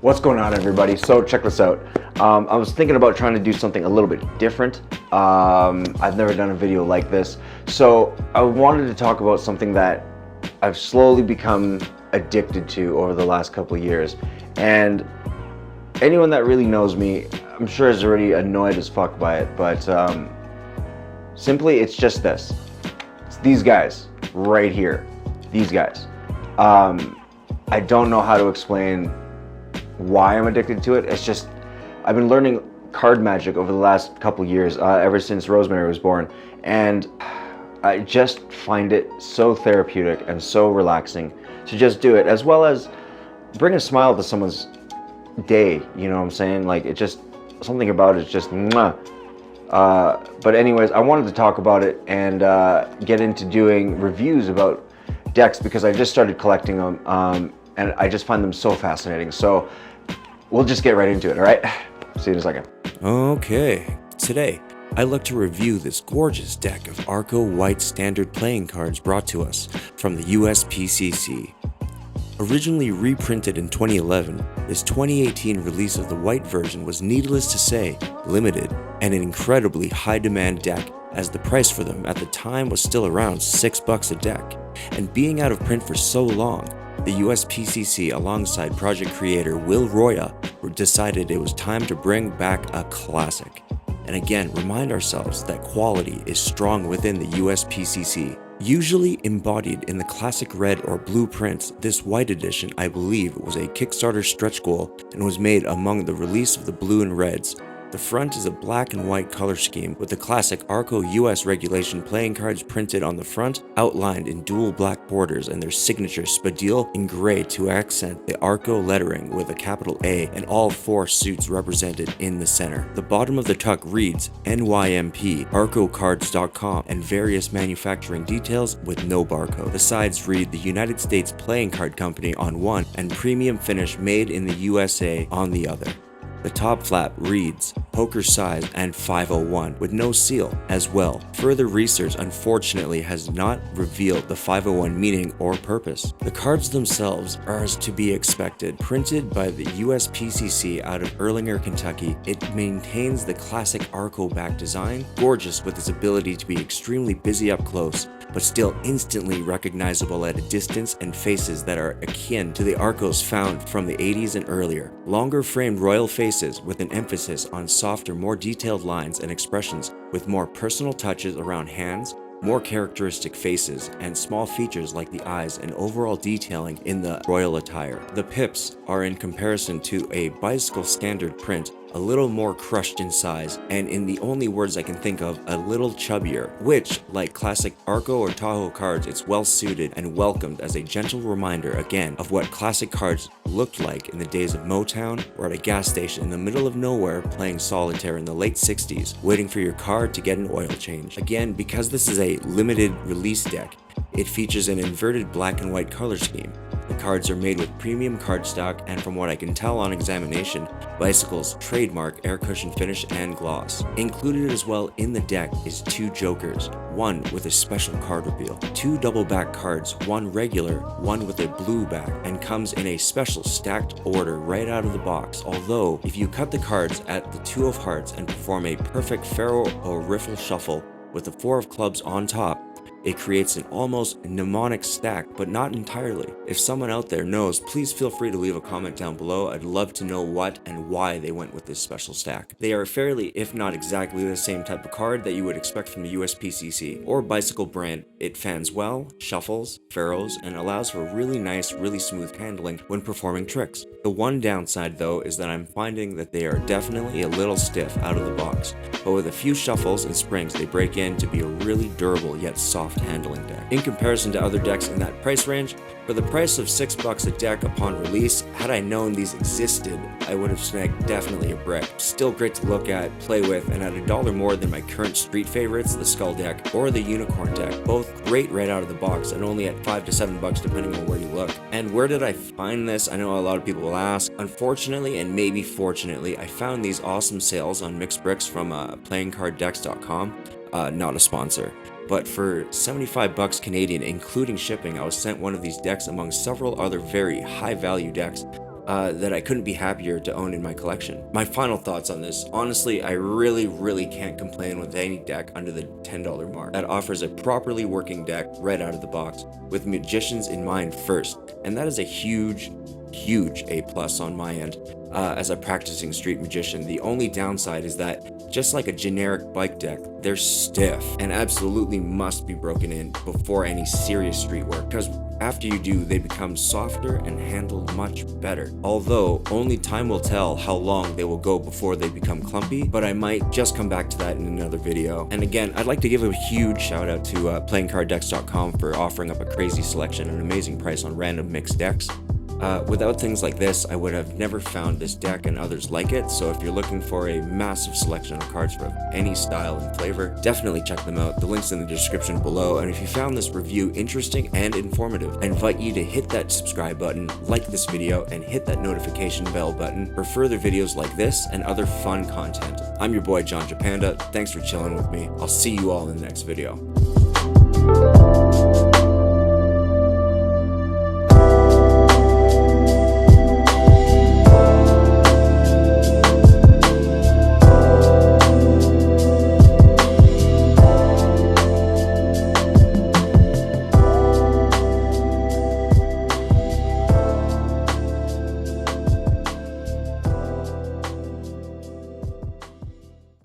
What's going on, everybody? So check this out. I was thinking about trying to do something a little bit different. I've never done a video like this. So I wanted to talk about something that I've slowly become addicted to over the last couple of years. And anyone that really knows me, I'm sure is already annoyed as fuck by it. But simply, it's just this. It's these guys right here. These guys. I don't know how to explain why I'm addicted to it. It's just, I've been learning card magic over the last couple years, ever since Rosemary was born, and I just find it so therapeutic and so relaxing to just do it, as well as bring a smile to someone's day, you know what I'm saying? Like, it just, something about it is just mwah. But anyways, I wanted to talk about it and get into doing reviews about decks because I just started collecting them, and I just find them so fascinating. So we'll just get right into it, all right? See you in a second. Okay, today I'd like to review this gorgeous deck of ARRCO white standard playing cards brought to us from the USPCC. Originally reprinted in 2011, this 2018 release of the white version was, needless to say, limited and an incredibly high demand deck, as the price for them at the time was still around $6 a deck. And being out of print for so long, the USPCC alongside project creator Will Roya decided it was time to bring back a classic. And again, remind ourselves that quality is strong within the USPCC. Usually embodied in the classic red or blue prints, this white edition, I believe, was a Kickstarter stretch goal and was made among the release of the blue and reds. The front is a black and white color scheme with the classic ARRCO US regulation playing cards printed on the front, outlined in dual black borders, and their signature spadile in gray to accent the ARRCO lettering with a capital A and all four suits represented in the center. The bottom of the tuck reads NYMP, ARRCOcards.com, and various manufacturing details with no barcode. The sides read the United States Playing Card Company on one and Premium Finish Made in the USA on the other. The top flap reads poker size and 501 with no seal as well. Further research unfortunately has not revealed the 501 meaning or purpose. The cards themselves are as to be expected. Printed by the USPCC out of Erlanger, Kentucky, it maintains the classic ARRCO back design, gorgeous with its ability to be extremely busy up close, but still instantly recognizable at a distance, and faces that are akin to the ARRCOs found from the 80s and earlier. Longer framed royal faces with an emphasis on softer, more detailed lines and expressions with more personal touches around hands, more characteristic faces, and small features like the eyes and overall detailing in the royal attire. The pips are, in comparison to a bicycle standard print, a little more crushed in size, and in the only words I can think of, a little chubbier, which, like classic ARRCO or Tahoe cards, it's well suited and welcomed as a gentle reminder again of what classic cards looked like in the days of Motown, or at a gas station in the middle of nowhere playing solitaire in the late 60s, waiting for your car to get an oil change. Again, because this is a limited release deck, it features an inverted black and white color scheme. The cards are made with premium cardstock, and from what I can tell on examination, Bicycle's trademark air cushion finish and gloss. Included as well in the deck is two jokers, one with a special card reveal, two double back cards, one regular, one with a blue back, and comes in a special stacked order right out of the box. Although, if you cut the cards at the 2 of hearts and perform a perfect pharaoh or riffle shuffle with the 4 of clubs on top, it creates an almost mnemonic stack, but not entirely. If someone out there knows, please feel free to leave a comment down below. I'd love to know what and why they went with this special stack. They are fairly, if not exactly, the same type of card that you would expect from the USPCC or Bicycle brand. It fans well, shuffles, pharaohs, and allows for really nice, really smooth handling when performing tricks. The one downside though is that I'm finding that they are definitely a little stiff out of the box, but with a few shuffles and springs they break in to be a really durable yet soft handling deck. In comparison to other decks in that price range, for the price of $6 a deck upon release, had I known these existed, I would have snagged definitely a brick. Still great to look at, play with, and at $1 more than my current street favorites, the Skull deck or the Unicorn deck. Both great right out of the box and only at $5 to $7 depending on where you look. And where did I find this? I know a lot of people will ask. Unfortunately, and maybe fortunately, I found these awesome sales on Mixed Bricks from playingcarddex.com. Not a sponsor. But for $75 Canadian, including shipping, I was sent one of these decks among several other very high value decks that I couldn't be happier to own in my collection. My final thoughts on this: honestly, I really can't complain with any deck under the $10 mark that offers a properly working deck right out of the box, with magicians in mind first, and that is a huge A plus on my end. As a practicing street magician, the only downside is that, just like a generic bike deck, they're stiff and absolutely must be broken in before any serious street work, because after you do, they become softer and handle much better. Although only time will tell how long they will go before they become clumpy, but I might just come back to that in another video. And again, I'd like to give a huge shout out to playingcarddecks.com for offering up a crazy selection and amazing price on random mixed decks. Without things like this, I would have never found this deck and others like it, so if you're looking for a massive selection of cards for any style and flavor, definitely check them out. The link's in the description below, and if you found this review interesting and informative, I invite you to hit that subscribe button, like this video, and hit that notification bell button for further videos like this and other fun content. I'm your boy John Japanda, thanks for chilling with me. I'll see you all in the next video.